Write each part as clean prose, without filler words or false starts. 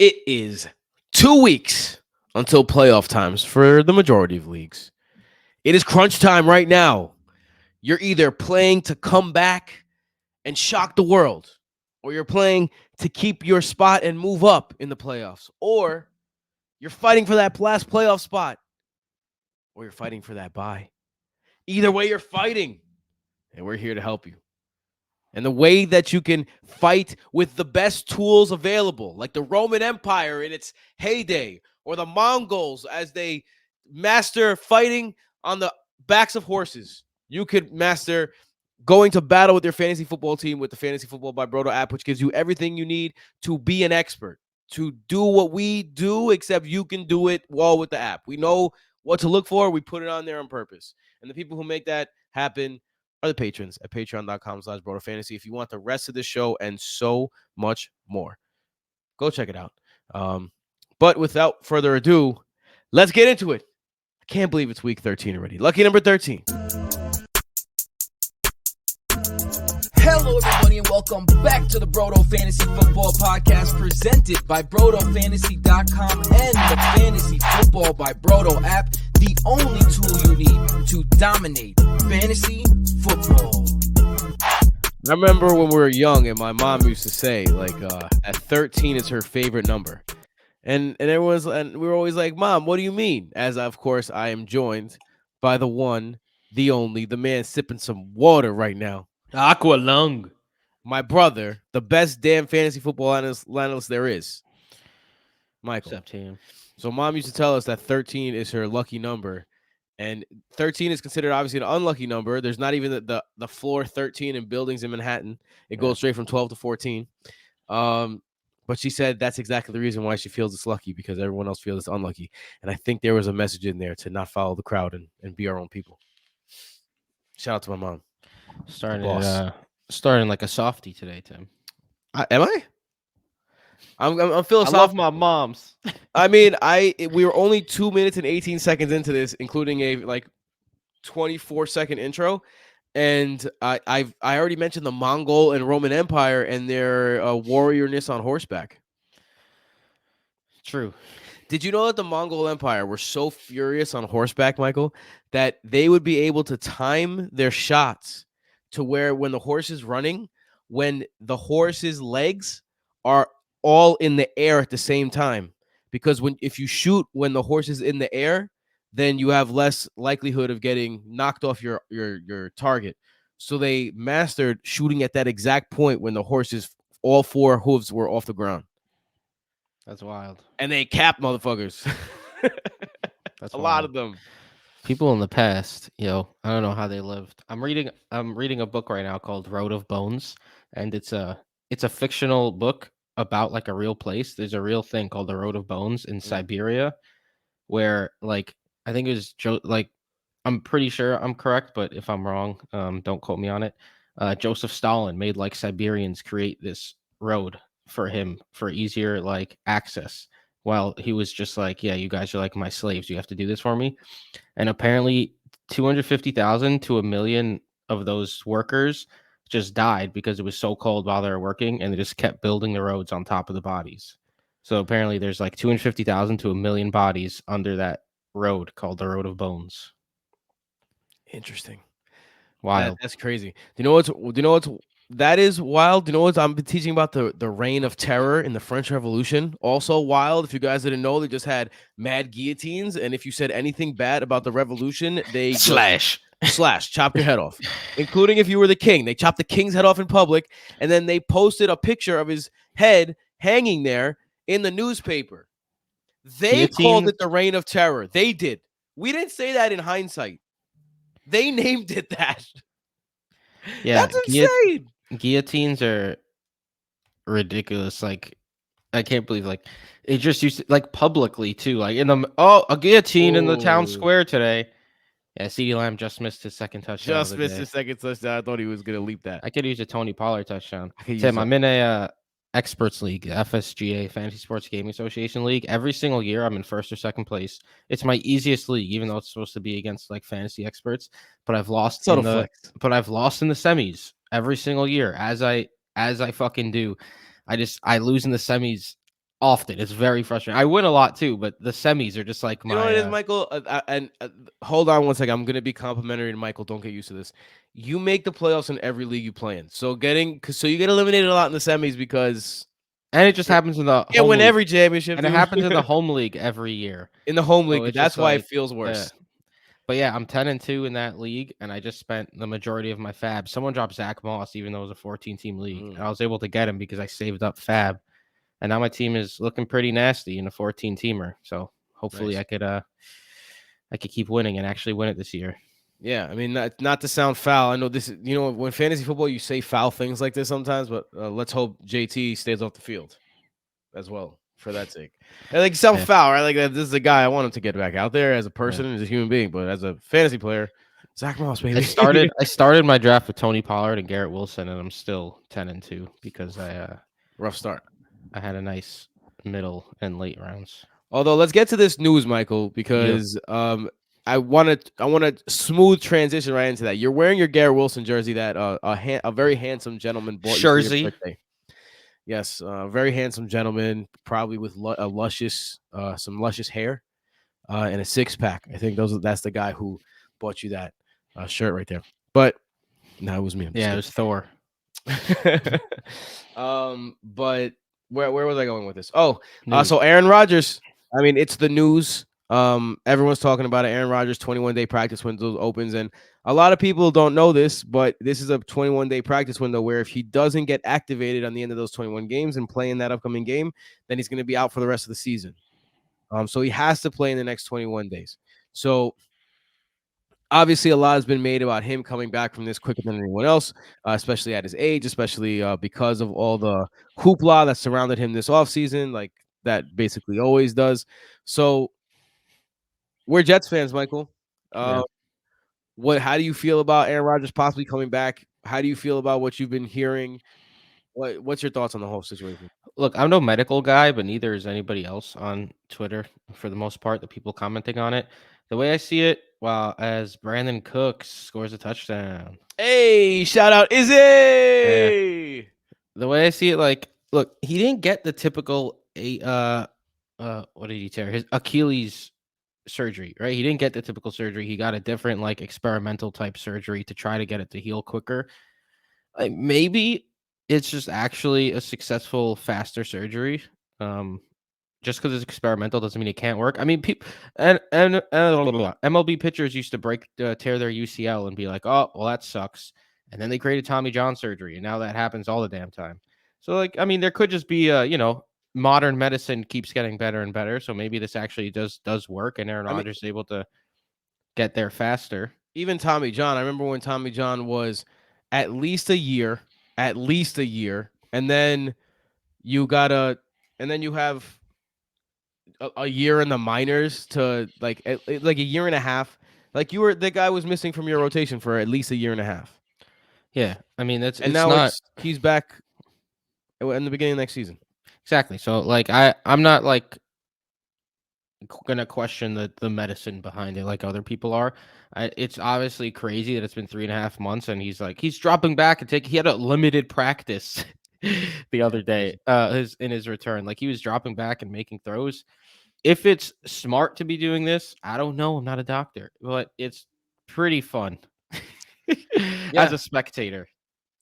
It is 2 weeks until playoff times for the majority of leagues. It is crunch time right now. You're either playing to come back and shock the world, or you're playing to keep your spot and move up in the playoffs, or you're fighting for that last playoff spot, or you're fighting for that bye. Either way, you're fighting, and we're here to help you. And the way that you can fight with the best tools available, like the Roman Empire in its heyday, or the Mongols as they master fighting on the backs of horses. You could master going to battle with your fantasy football team with the Fantasy Football by Broto app, which gives you everything you need to be an expert, to do what we do, except you can do it well with the app. We know what to look for. We put it on there on purpose. And the people who make that happen are the patrons at patreon.com/BrotoFantasy. If you want the rest of the show and so much more, go check it out. But without further ado, let's get into it. I can't believe it's week 13 already. Lucky number 13. Hello, everybody, and welcome back to the Broto Fantasy Football Podcast presented by BrotoFantasy.com and the Fantasy Football by Broto app, the only tool you need to dominate fantasy football. I remember when we were young and my mom used to say, like, at 13 is her favorite number. And we were always like, Mom, what do you mean? As, of course, I am joined by the one, the only, the man sipping some water right now. Aqua Lung. My brother, the best damn fantasy football analyst there is, Michael. Except him. So Mom used to tell us that 13 is her lucky number, and 13 is considered obviously an unlucky number. There's not even the floor 13 in buildings in Manhattan. It goes straight from 12 to 14. But she said that's exactly the reason why she feels it's lucky, because everyone else feels it's unlucky. And I think there was a message in there to not follow the crowd and be our own people. Shout out to my mom. Starting like a softie today, Tim. Am I? I'm I philosophical. love my moms. I mean, we were only 2 minutes and 18 seconds into this, including a 24-second intro, and I already mentioned the Mongol and Roman Empire and their warriorness on horseback. True. Did you know that the Mongol Empire were so furious on horseback, Michael, that they would be able to time their shots to where when the horse is running, when the horse's legs are all in the air at the same time? Because if you shoot when the horse is in the air, then you have less likelihood of getting knocked off your target. So they mastered shooting at that exact point when the horse's all four hooves were off the ground. That's wild. And they capped motherfuckers. That's a wild. lot of them. People in the past, I don't know how they lived. I'm reading a book right now called Road of Bones, and it's a fictional book about like a real place. There's a real thing called the Road of Bones in Siberia, where I think it was I'm pretty sure I'm correct, but if I'm wrong, don't quote me on it. Joseph Stalin made Siberians create this road for him for easier access. While he was just yeah, you guys are like my slaves. You have to do this for me. And apparently 250,000 to 1 million of those workers just died because it was so cold while they were working, and they just kept building the roads on top of the bodies. So apparently there's 250,000 to 1 million bodies under that road called the Road of Bones. Interesting. Wild. That's crazy. Do you know what's that is wild? Do you know what I'm teaching about the reign of terror in the French Revolution? Also wild. If you guys didn't know, they just had mad guillotines, and if you said anything bad about the revolution, they slash, chop your head off. Including if you were the king, they chopped the king's head off in public, and then they posted a picture of his head hanging there in the newspaper. They called it the reign of terror. They did. We didn't say that in hindsight. They named it that. Yeah, that's insane. Guillotines are ridiculous. I can't believe it just used to, publicly too. A guillotine in the town square today. Yeah, CeeDee Lamb just missed his second touchdown. Just missed his second touchdown. I thought he was gonna leap that. I could use a Tony Pollard touchdown. Tim, I'm in a experts league, FSGA, Fantasy Sports Gaming Association league. Every single year, I'm in first or second place. It's my easiest league, even though it's supposed to be against fantasy experts. But I've lost in the semis every single year, as I fucking do. I lose in the semis often. It's very frustrating. I win a lot too, but the semis are just like You know what it is, my Michael? Hold on one second. I'm going to be complimentary to Michael. Don't get used to this. You make the playoffs in every league you play in. So you get eliminated a lot in the semis because and it just happens in the you can't home win league. every championship, And it dude. happens in the home league every year. In the home So league, it's that's just why it like, feels yeah. worse. But yeah, I'm 10-2 in that league, and I just spent the majority of my fab. Someone dropped Zach Moss, even though it was a 14-team league, and I was able to get him because I saved up fab. And now my team is looking pretty nasty in a 14-teamer. So hopefully Nice. I could keep winning and actually win it this year. Yeah, I mean, not to sound foul. I know this is, when fantasy football, you say foul things like this sometimes, but let's hope JT stays off the field as well for that sake. And like sound Yeah. foul, right? Like this is a guy I want him to get back out there as a person, Yeah. as a human being, but as a fantasy player, Zach Moss, baby. I started my draft with Tony Pollard and Garrett Wilson, and I'm still 10-2 because Rough start. I had a nice middle and late rounds. Although let's get to this news, Michael, Yeah. because I want to smooth transition right into that. You're wearing your Garrett Wilson jersey that a very handsome gentleman bought you for your Jersey. birthday. Yes, very handsome gentleman, probably with some luscious hair, and a six pack. I think that's the guy who bought you that shirt right there. But no, it was me. Yeah, it was Thor. But where was I going with this? Oh, News. so Aaron Rodgers. I mean, it's the news. Everyone's talking about it. Aaron Rodgers 21-day practice window opens, and a lot of people don't know this, but this is a 21-day practice window where if he doesn't get activated on the end of those 21 games and play in that upcoming game, then he's going to be out for the rest of the season. So he has to play in the next 21 days. So obviously, a lot has been made about him coming back from this quicker than anyone else, especially at his age, especially because of all the hoopla that surrounded him this offseason, like that basically always does. So we're Jets fans, Michael. Yeah. How do you feel about Aaron Rodgers possibly coming back? How do you feel about what you've been hearing? What's your thoughts on the whole situation? Look, I'm no medical guy, but neither is anybody else on Twitter for the most part, the people commenting on it. The way I see it, well, as Brandon Cooks scores a touchdown. Hey, shout out Izzy! The way I see it, like, look, he didn't get the typical what did he tear? His Achilles surgery, right? He didn't get the typical surgery. He got a different, like, experimental type surgery to try to get it to heal quicker. Like, maybe it's just actually a successful, faster surgery. Just because it's experimental doesn't mean it can't work. I mean, people and MLB pitchers used to tear their UCL and be like, "Oh, well, that sucks," and then they created Tommy John surgery, and now that happens all the damn time. So, like, I mean, there could just be, modern medicine keeps getting better and better. So maybe this actually does work, and Aaron Rodgers is able to get there faster. Even Tommy John, I remember when Tommy John was at least a year, and then you have a year in the minors to like a year and a half. Like the guy was missing from your rotation for at least a year and a half. Yeah, I mean He's back in the beginning of next season. Exactly. So like I'm not like gonna question the medicine behind it like other people are. It's obviously crazy that it's been 3.5 months and he's dropping back and he had a limited practice the other day in his return. Like he was dropping back and making throws. If it's smart to be doing this, I don't know. I'm not a doctor, but it's pretty fun as a spectator.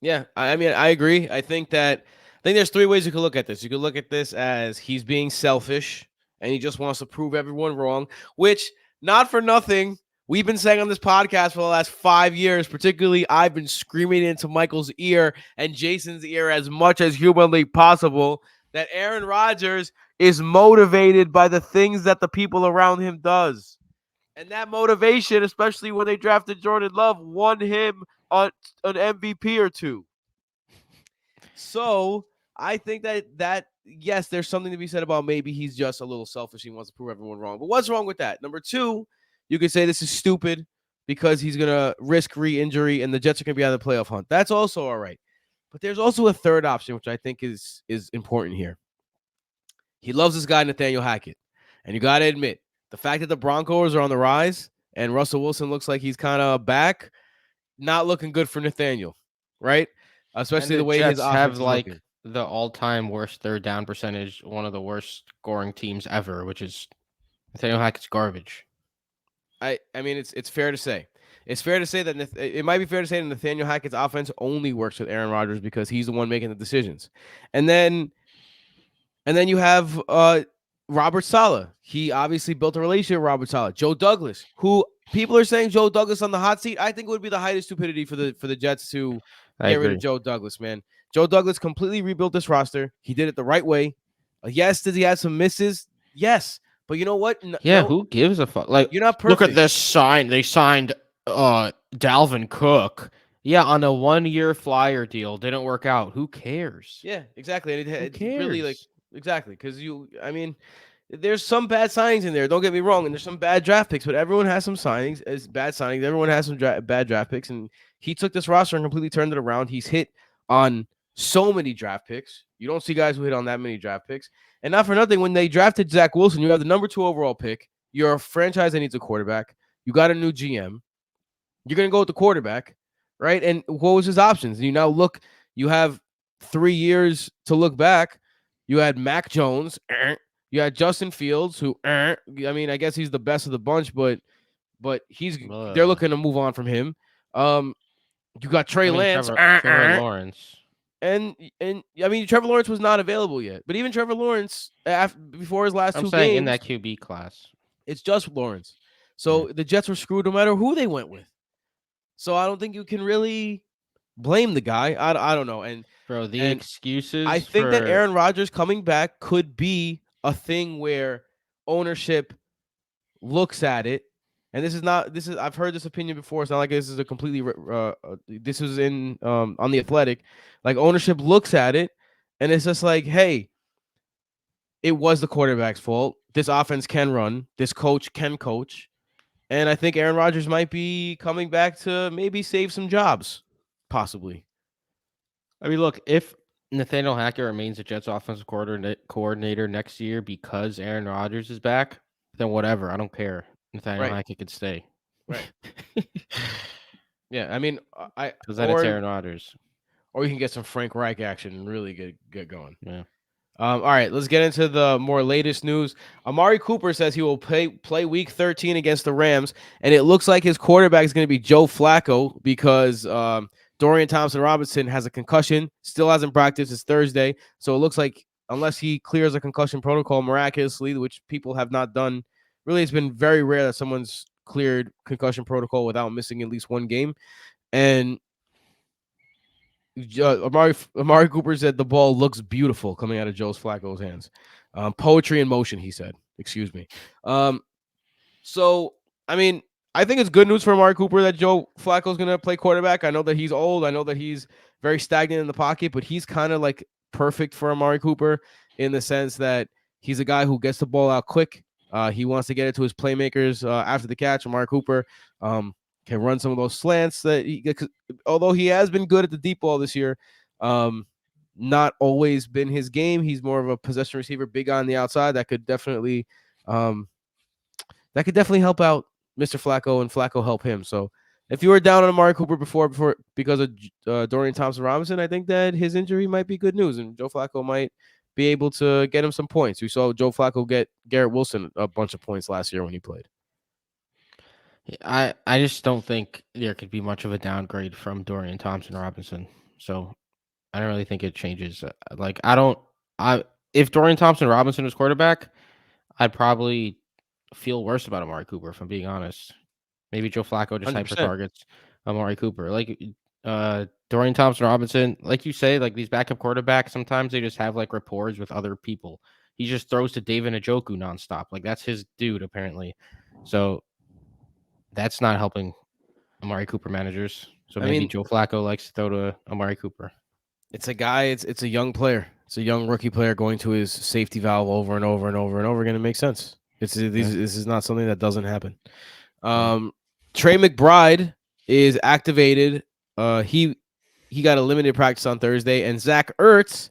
Yeah, I mean, I agree. I think there's three ways you could look at this. You could look at this as he's being selfish and he just wants to prove everyone wrong, which, not for nothing, we've been saying on this podcast for the last 5 years, particularly I've been screaming into Michael's ear and Jason's ear as much as humanly possible that Aaron Rodgers is motivated by the things that the people around him does. And that motivation, especially when they drafted Jordan Love, won him an MVP or two. So I think that yes, there's something to be said about maybe he's just a little selfish. He wants to prove everyone wrong. But what's wrong with that? Number two, you could say this is stupid because he's gonna risk re-injury and the Jets are gonna be out of the playoff hunt. That's also all right. But there's also a third option, which I think is important here. He loves this guy, Nathaniel Hackett. And you got to admit, the fact that the Broncos are on the rise and Russell Wilson looks like he's kind of back, not looking good for Nathaniel, right? Especially the way his offense is looking. the all-time worst third down percentage, one of the worst scoring teams ever, which is Nathaniel Hackett's garbage. I mean, it's fair to say. It's fair to say that it might be fair to say that Nathaniel Hackett's offense only works with Aaron Rodgers because he's the one making the decisions. And then you have Robert Saleh. He obviously built a relationship with Robert Saleh. Joe Douglas, who people are saying Joe Douglas on the hot seat. I think it would be the height of stupidity for the Jets to I get rid of agree. Joe Douglas, man. Joe Douglas completely rebuilt this roster. He did it the right way. Yes, did he have some misses? Yes. But you know what? Yeah, No, who gives a fuck? Like, you're not look at perfect. this sign. They signed Dalvin Cook. Yeah, on a 1-year flyer deal. Didn't work out. Who cares? Yeah, exactly. And Who it's really like cares? exactly because I mean, there's some bad signings in there. Don't get me wrong, and there's some bad draft picks, but everyone has some signings as bad signings. Everyone has some bad draft picks, and he took this roster and completely turned it around. He's hit on so many draft picks. You don't see guys who hit on that many draft picks, and not for nothing. When they drafted Zach Wilson, you have the number 2 overall pick. You're a franchise that needs a quarterback. You got a new GM. You're going to go with the quarterback, right? And what was his options? You now look, you have 3 years to look back. You had Mac Jones. You had Justin Fields, who, I mean, I guess he's the best of the bunch, but they're Uh, looking to move on from him. Um, you got I Trey mean, Lance, Trevor Lawrence. and I mean, Trevor Lawrence was not available yet. But even Trevor Lawrence, before his last I'm 2 saying in games, that QB class. it's just Lawrence. Yeah. So the Jets were screwed no matter who they went with. So I don't think you can really blame the guy. I don't know. Bro, the And I excuses think that for Aaron Rodgers coming back could be a thing where ownership looks at it. And this is I've heard this opinion before. It's not like this is a completely this was in on the Athletic. Like ownership looks at it and it's just like, hey, it was the quarterback's fault. This offense can run. This coach can coach. And I think Aaron Rodgers might be coming back to maybe save some jobs, possibly. I mean, look, if Nathaniel Hackett remains the Jets offensive coordinator next year because Aaron Rodgers is back, then whatever. I don't care. Nathaniel Right. Hackett could stay. Right. Yeah. I mean, Because then it's Aaron Rodgers. or you can get some Frank Reich action and really get going. Yeah. All right, let's get into the more latest news. Amari Cooper says he will play Week 13 against the Rams, and it looks like his quarterback is going to be Joe Flacco because Dorian Thompson-Robinson has a concussion, still hasn't practiced. It's Thursday, so it looks like unless he clears a concussion protocol miraculously, which people have not done, really it's been very rare that someone's cleared concussion protocol without missing at least one game. And Amari Cooper said the ball looks beautiful coming out of Joe Flacco's hands. Poetry in motion, he said. Excuse me. So, I mean, I think it's good news for Amari Cooper that Joe Flacco's going to play quarterback. I know that he's old. I know that he's very stagnant in the pocket, but he's kind of like perfect for Amari Cooper in the sense that he's a guy who gets the ball out quick. He wants to get it to his playmakers after the catch. Amari Cooper can run some of those slants that although he has been good at the deep ball this year, not always been his game. He's more of a possession receiver, big on the outside that could definitely help out Mr. Flacco and Flacco help him. So if you were down on Amari Cooper before because of Dorian Thompson-Robinson, I think that his injury might be good news, and Joe Flacco might be able to get him some points. We saw Joe Flacco get Garrett Wilson a bunch of points last year when he played. I just don't think there could be much of a downgrade from Dorian Thompson-Robinson. So I don't really think it changes. Like if Dorian Thompson-Robinson was quarterback, I'd probably feel worse about Amari Cooper, if I'm being honest. Maybe Joe Flacco just hyper 100%. targets Amari Cooper. Like Dorian Thompson-Robinson, like you say, like these backup quarterbacks, sometimes they just have like rapport with other people. He just throws to David Njoku nonstop. Like that's his dude, apparently. So that's not helping Amari Cooper managers. So maybe Joe Flacco likes to throw to Amari Cooper. It's a guy. It's a young player. It's a young rookie player going to his safety valve over and over and over and over again. It makes sense. This is not something that doesn't happen. Trey McBride is activated. He got a limited practice on Thursday, and Zach Ertz,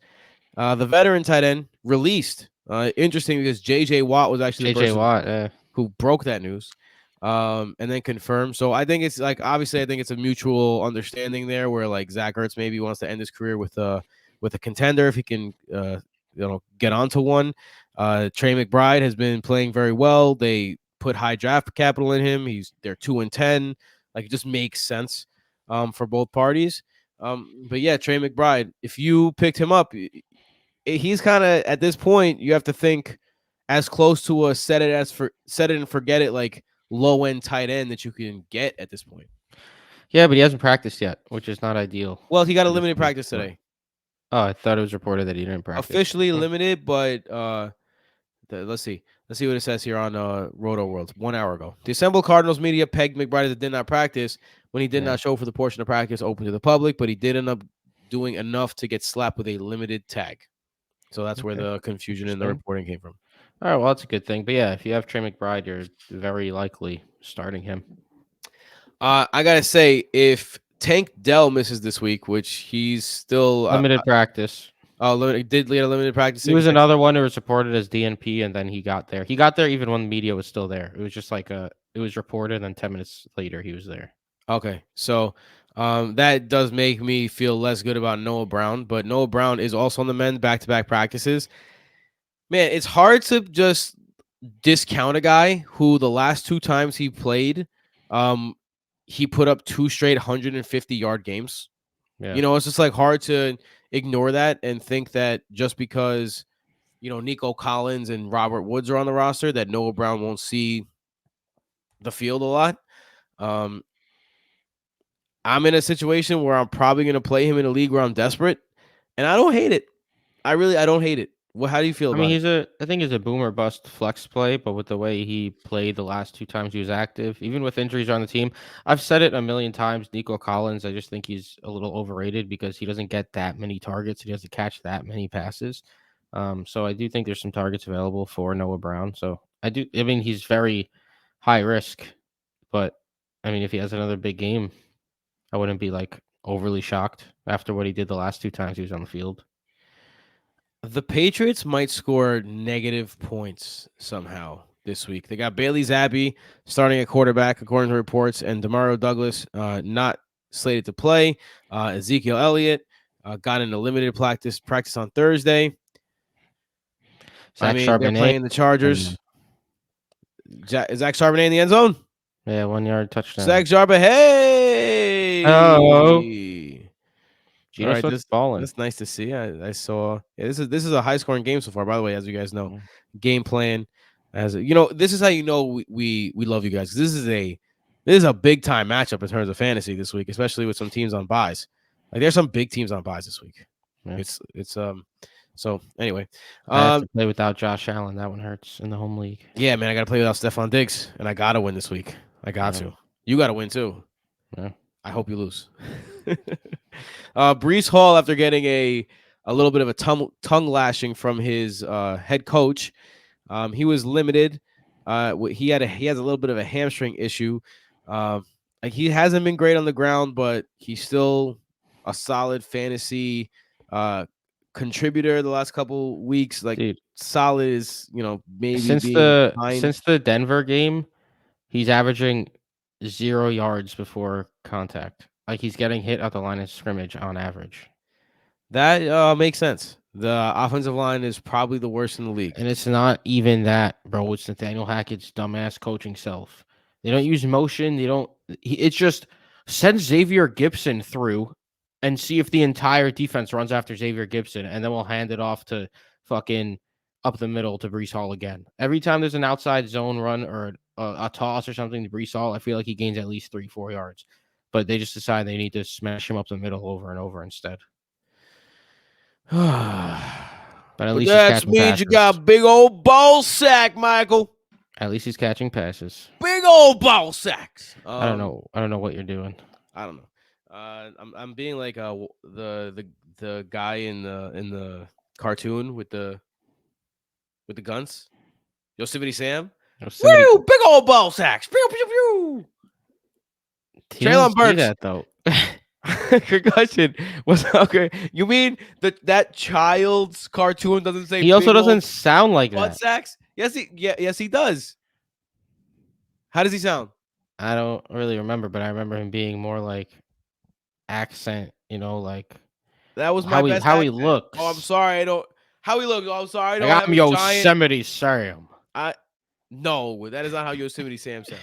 the veteran tight end, released. Interesting because J.J. Watt was actually the person who broke that news. And then confirmed. So I think it's like obviously I think it's a mutual understanding there where like Zach Ertz maybe wants to end his career with with a contender if he can, get onto one. Trey McBride has been playing very well. They put high draft capital in him. They're 2-10. Like it just makes sense for both parties. But yeah, Trey McBride, if you picked him up, he's kind of at this point you have to think as close to a set it and forget it like low end tight end that you can get at this point. Yeah, but he hasn't practiced yet, which is not ideal Well, he got a for this limited move practice for him. today, Oh, I thought it was reported that he didn't practice. officially Okay. limited, but let's see. Let's see what it says here on Roto World 1 hour ago. The assembled Cardinals media pegged McBride as did not practice when he did Yeah. not show for the portion of practice open to the public, but he did end up doing enough to get slapped with a limited tag. So that's where Okay. the confusion in the Interesting. reporting came from. All right. Well, that's a good thing. But yeah, if you have Trey McBride, you're very likely starting him. I gotta say, if Tank Dell misses this week, which he's still Limited practice. did lead a limited He was practicing. another one who was reported as DNP, and then he got there. He got there even when the media was still there. It was just like it was reported, and then 10 minutes later he was there. Okay, so that does make me feel less good about Noah Brown, but Noah Brown is also on the men back-to-back practices. Man, it's hard to just discount a guy who the last two times he played, he put up two straight 150-yard games. Yeah. It's just like hard to ignore that and think that just because Nico Collins and Robert Woods are on the roster that Noah Brown won't see the field a lot. Um, I'm in a situation where I'm probably going to play him in a league where I'm desperate, and I don't hate it. I don't hate it. Well, how do you feel I mean, about it? I think he's a boomer bust flex play, but with the way he played the last two times he was active, even with injuries on the team, I've said it a million times. Nico Collins, I just think he's a little overrated because he doesn't get that many targets. He doesn't catch that many passes. So I do think there's some targets available for Noah Brown. So I do. I mean, he's very high risk, but I mean, if he has another big game, I wouldn't be like overly shocked after what he did the last two times he was on the field. The Patriots might score negative points somehow this week. They got Bailey Zappi starting at quarterback, according to reports, and Demario Douglas not slated to play. Ezekiel Elliott got in a limited practice on Thursday. I Zach mean, they're Charbonnet, playing the Chargers. Zach Charbonnet in the end zone. yeah, 1 yard touchdown. Zach Charbonnet. Oh, Hey. All Geno right, Smith's balling. that's nice to see. I saw. Yeah, this is a high scoring game so far. By the way, as you guys know, Yeah. game plan. This is how you know we love you guys. This is a big time matchup in terms of fantasy this week, especially with some teams on buys. Like there's some big teams on buys this week. Yeah. It's. So anyway, I have to play without Josh Allen. That one hurts in the home league. yeah, man, I got to play without Stephon Diggs, and I got to win this week. I got Yeah. to. You got to win too. Yeah. I hope you lose. Brees Hall, after getting a little bit of a tongue lashing from his head coach, he was limited. He has a little bit of a hamstring issue. Like he hasn't been great on the ground, but he's still a solid fantasy contributor the last couple weeks. Like Dude, solid is maybe being behind. since the Denver game, he's averaging 0 yards before contact. Like he's getting hit at the line of scrimmage on average. That makes sense. The offensive line is probably the worst in the league. And it's not even that, bro. It's Nathaniel Hackett's dumbass coaching self. They don't use motion. It's just send Xavier Gibson through and see if the entire defense runs after Xavier Gibson, and then we'll hand it off to fucking up the middle to Brees Hall again. Every time there's an outside zone run or a toss or something to Brees Hall, I feel like he gains at least 3-4 yards. But they just decide they need to smash him up the middle over and over instead. But at least that means you got a big old ball sack, Michael. At least he's catching passes. Big old ball sacks. I don't know. I don't know what you're doing. I don't know. I'm being like the guy in the cartoon with the guns. Yosemite Sam. Woo! Big old ball sacks. Pew pew pew. Traylon Burks. That though. Concussion was okay. You mean that child's cartoon doesn't say he also doesn't sound like butt that. sacks? Yes, he does. How does he sound? I don't really remember, but I remember him being more like accent, like That was my How he best how he accent. Oh, I'm looks. sorry. I don't. How he looks. Oh, I'm sorry. I Like don't have I'm a giant. Yosemite Sam. I no. That is not how Yosemite Sam sounds.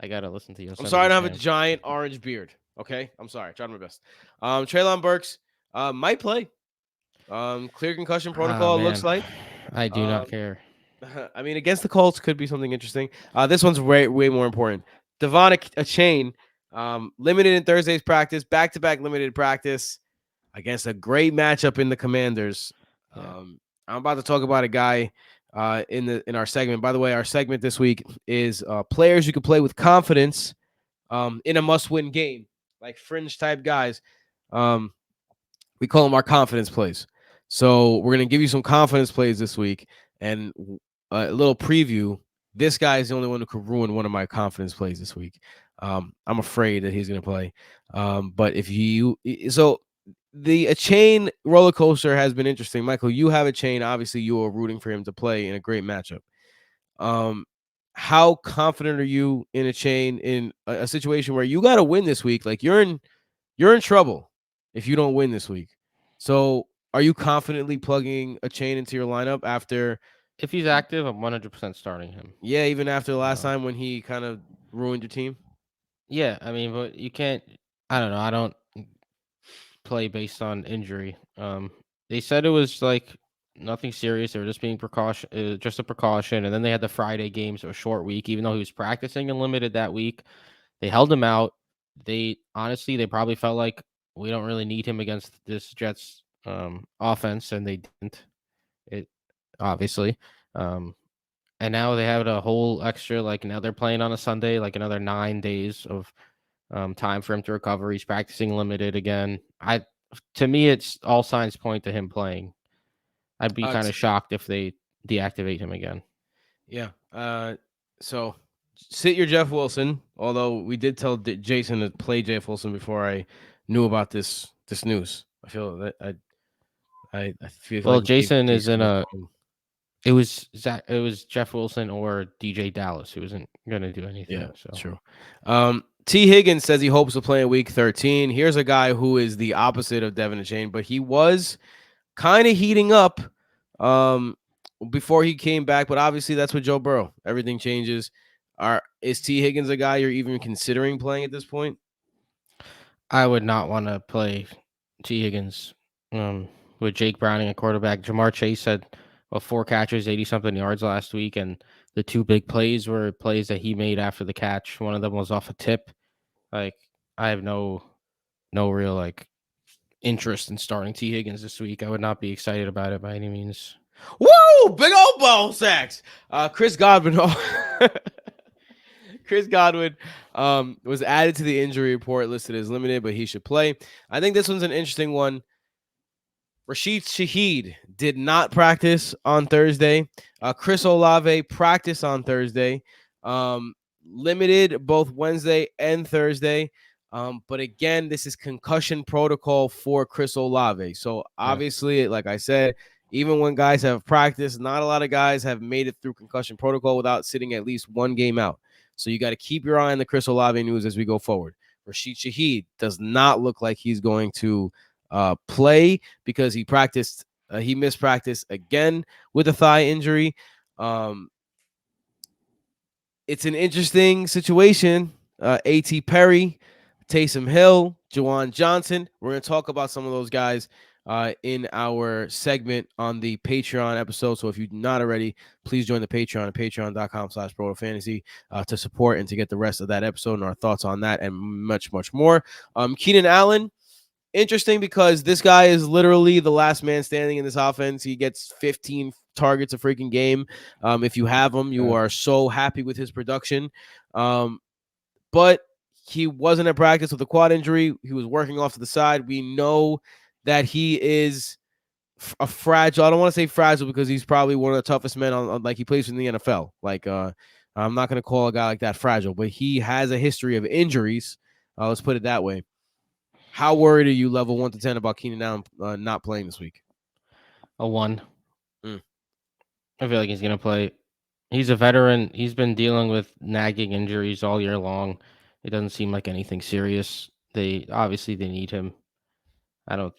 I gotta listen to I'm sorry. I Yosemite don't have a Sam. giant orange beard. Okay. I'm sorry. I tried my best. Traylon Burks might play. Clear concussion Oh protocol. It looks man, like. I do not Um, care. I mean, against the Colts could be something interesting. This one's way more important. Devon a chain, limited in Thursday's practice, back to back limited practice against a great matchup in the Commanders. Yeah. I'm about to talk about a guy in our segment. By the way, our segment this week is players you can play with confidence in a must win game, like fringe type guys. Um, we call them our confidence plays. So we're gonna give you some confidence plays this week, and a little preview. This guy is the only one who could ruin one of my confidence plays this week. I'm afraid that he's gonna play. But if you so the a chain roller coaster has been interesting. Michael, you have a chain. Obviously, you are rooting for him to play in a great matchup. Um, how confident are you in a chain in a situation where you got to win this week? Like you're in trouble if you don't win this week. So, are you confidently plugging a chain into your lineup after, If he's active, I'm 100% starting him. yeah, even after the last Um, time when he kind of ruined your team? yeah, I mean, but you can't. I don't know. I don't play based on injury. They said it was like nothing serious. They were just being precaution, just a precaution. And then they had the Friday game, so a short week. Even though he was practicing and limited that week, they held him out. They honestly, they probably felt like we don't really need him against this Jets offense, and they didn't. It obviously. Um, and now they have a whole extra, like now they're playing on a Sunday, like another 9 days of time for him to recover. He's practicing limited again. To me, it's all signs point to him playing. I'd be kind T- of shocked if they deactivate him again. yeah. So sit your Jeff Wilson. Although we did tell Jason to play Jeff Wilson before I knew about this news. I feel that I feel Well, like maybe Jason is Jason in was a. wrong. It was Jeff Wilson or DJ Dallas who wasn't gonna do Yeah, anything. So true. T. Higgins says he hopes to play in week 13. Here's a guy who is the opposite of Devin Achane, but he was kind of heating up um, before he came back. But obviously, that's with Joe Burrow. Everything changes. Is T. Higgins a guy you're even considering playing at this point? I would not want to play T Higgins with Jake Browning at quarterback. Jamar Chase had 4 catches, 80 something yards last week, and the two big plays were plays that he made after the catch. One of them was off a tip. Like I have no real like interest in starting T Higgins this week. I would not be excited about it by any means. Woo! Big old ball sacks. Chris Godwin. Chris Godwin was added to the injury report, listed as limited, but he should play. I think this one's an interesting one. Rashid Shaheed did not practice on Thursday. Chris Olave practiced on Thursday. Limited both Wednesday and Thursday. But again, this is concussion protocol for Chris Olave. So Yeah. obviously, like I said, even when guys have practiced, not a lot of guys have made it through concussion protocol without sitting at least one game out. So you got to keep your eye on the Chris Olave news as we go forward. Rashid Shaheed does not look like he's going to play because he missed practice again with a thigh injury. It's an interesting situation. A.T. Perry, Taysom Hill, Juwan Johnson. We're going to talk about some of those guys in our segment on the Patreon episode. So if you're not already, please join the Patreon at patreon.com/Broto Fantasy to support and to get the rest of that episode and our thoughts on that and much, much more. Keenan Allen, interesting because this guy is literally the last man standing in this offense. He gets 15 targets a freaking game. If you have him, you are so happy with his production. But he wasn't at practice with a quad injury. He was working off to the side. We know that he is a fragile. I don't want to say fragile because he's probably one of the toughest men on like he plays in the NFL. Like I'm not going to call a guy like that fragile, but he has a history of injuries. Let's put it that way. How worried are you, level 1 to 10, about Keenan Allen not playing this week? A 1. Mm. I feel like he's gonna play. He's a veteran. He's been dealing with nagging injuries all year long. It doesn't seem like anything serious. They obviously they need him. I don't.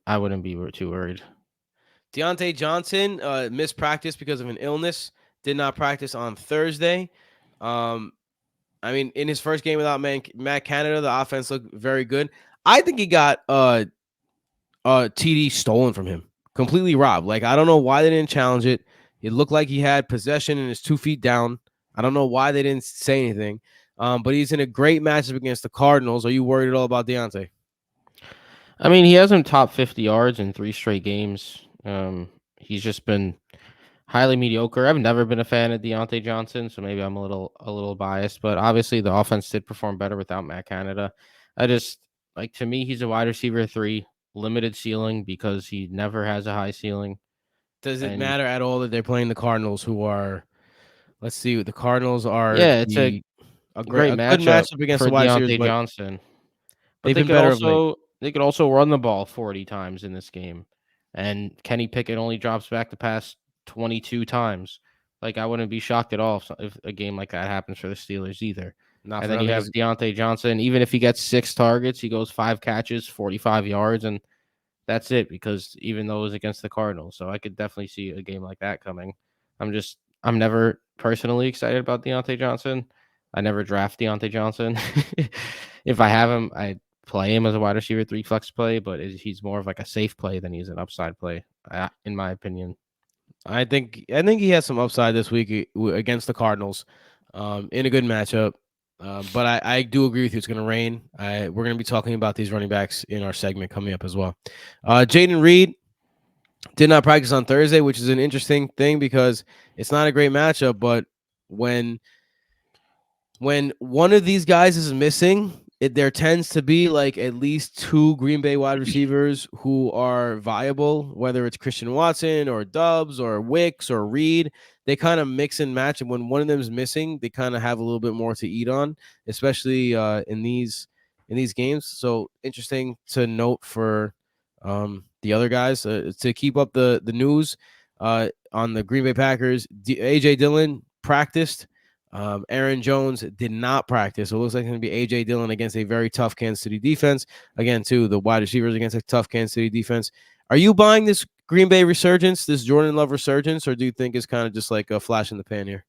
I wouldn't be too worried. Deontay Johnson missed practice because of an illness. Did not practice on Thursday. Um, I mean, in his first game without Matt Canada, the offense looked very good. I think he got TD stolen from him, completely robbed. Like I don't know why they didn't challenge it. It looked like he had possession and his 2 feet down. I don't know why they didn't say anything. But he's in a great matchup against the Cardinals. Are you worried at all about Deontay? I mean, he hasn't top 50 yards in 3 straight games. He's just been highly mediocre. I've never been a fan of Deontay Johnson, so maybe I'm a little biased. But obviously, the offense did perform better without Matt Canada. I just like to me, he's a wide receiver 3, limited ceiling because he never has a high ceiling. Does it And matter at all that they're playing the Cardinals, who are? Let's see. The Cardinals are yeah, it's a great a good matchup matchup against for the wide receivers, Deontay but Johnson. But they've been better of late. they could also run the ball 40 times in this game. And Kenny Pickett only drops back to pass 22 times. Like I wouldn't be shocked at all if a game like that happens for the Steelers either. Not And for then you nothing. have Deontay Johnson. Even if he gets 6 targets, he goes 5 catches, 45 yards, and that's it. Because even though it was against the Cardinals, so I could definitely see a game like that coming. I'm never personally excited about Deontay Johnson. I never draft Deontay Johnson. If I have him, I play him as a wide receiver 3 flex play, but he's more of like a safe play than he's an upside play, in my opinion. I think he has some upside this week against the Cardinals, in a good matchup. But I do agree with you. It's going to rain. We're going to be talking about these running backs in our segment coming up as well. Jaden Reed did not practice on Thursday, which is an interesting thing because it's not a great matchup. But when when one of these guys is missing, there tends to be like at least 2 Green Bay wide receivers who are viable, whether it's Christian Watson or Dubs or Wicks or Reed. They kind of mix and match, and when one of them is missing, they kind of have a little bit more to eat on, especially in these games. So interesting to note for the other guys to keep up the news on the Green Bay Packers. AJ Dillon practiced. Aaron Jones did not practice. So it looks like it's going to be A.J. Dillon against a very tough Kansas City defense. Again, too, the wide receivers against a tough Kansas City defense. Are you buying this Green Bay resurgence, this Jordan Love resurgence, or do you think it's kind of just like a flash in the pan here?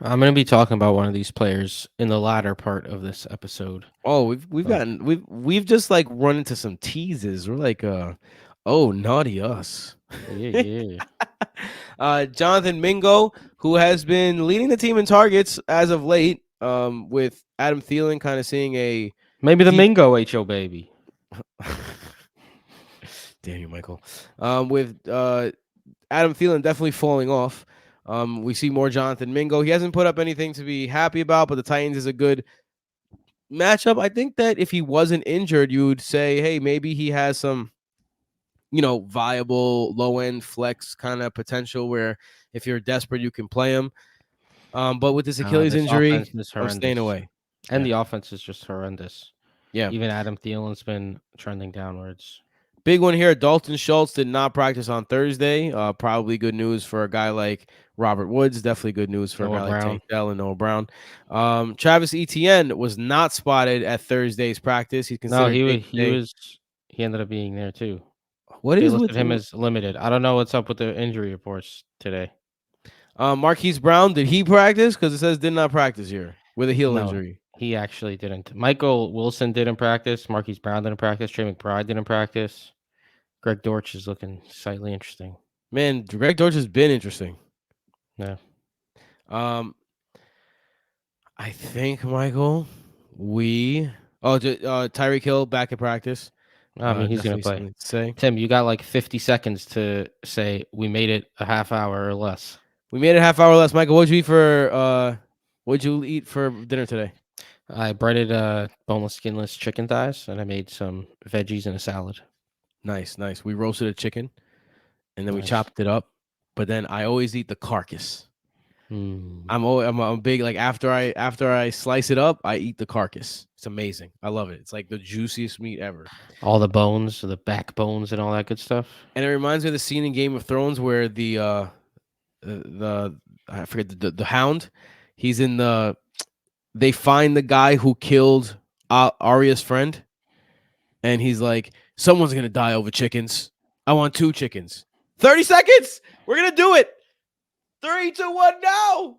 I'm going to be talking about one of these players in the latter part of this episode. Oh, we've But gotten we've just like run into some teases. We're like, oh, naughty us. yeah. Jonathan Mingo, who has been leading the team in targets as of late, with Adam Thielen kind of seeing a Maybe the deep. Mingo HO baby. Damn you, Michael. With Adam Thielen definitely falling off. We see more Jonathan Mingo. He hasn't put up anything to be happy about, but the Titans is a good matchup. I think that if he wasn't injured, you would say, hey, maybe he has some, viable low end flex kind of potential where if you're desperate, you can play him. But with this Achilles This offense injury, is I'm staying horrendous. away. And Yeah. the offense is just horrendous. Yeah. Even Adam Thielen's been trending downwards. Big one here. Dalton Schultz did not practice on Thursday. Probably good news for a guy like Robert Woods. Definitely good news for a Noah guy like Brown. Tank Dell and Noah Brown. Travis Etienne was not spotted at Thursday's practice. He's No, considered day to day. he ended up being there too. What They is listed with him as limited. I don't know what's up with the injury reports today. Marquise Brown? Did he practice? Because it says did not practice here with a heel No, injury. he actually didn't. Michael Wilson didn't practice. Marquise Brown didn't practice. Trey McBride didn't practice. Greg Dortch is looking slightly interesting. Man, Greg Dortch has been interesting. Yeah. Um, I think Michael, Tyreek Hill back at practice. I mean, he's going to Definitely play. something to say. Tim, you got like 50 seconds to say we made it a half hour or less. We made it a half hour less. Michael, what'd you eat for dinner today? I breaded boneless, skinless chicken thighs, and I made some veggies and a salad. Nice, nice. We roasted a chicken and then we Nice. chopped it up. But then I always eat the carcass. Mm. I'm a big like after I slice it up, I eat the carcass. It's amazing. I love it. It's like the juiciest meat ever. All the bones, the backbones, and all that good stuff. And it reminds me of the scene in Game of Thrones where the I forget the Hound. He's in the. They find the guy who killed Arya's friend. And he's like, someone's going to die over chickens. I want 2 chickens. 30 seconds. We're going to do it. 3, 2, 1, now.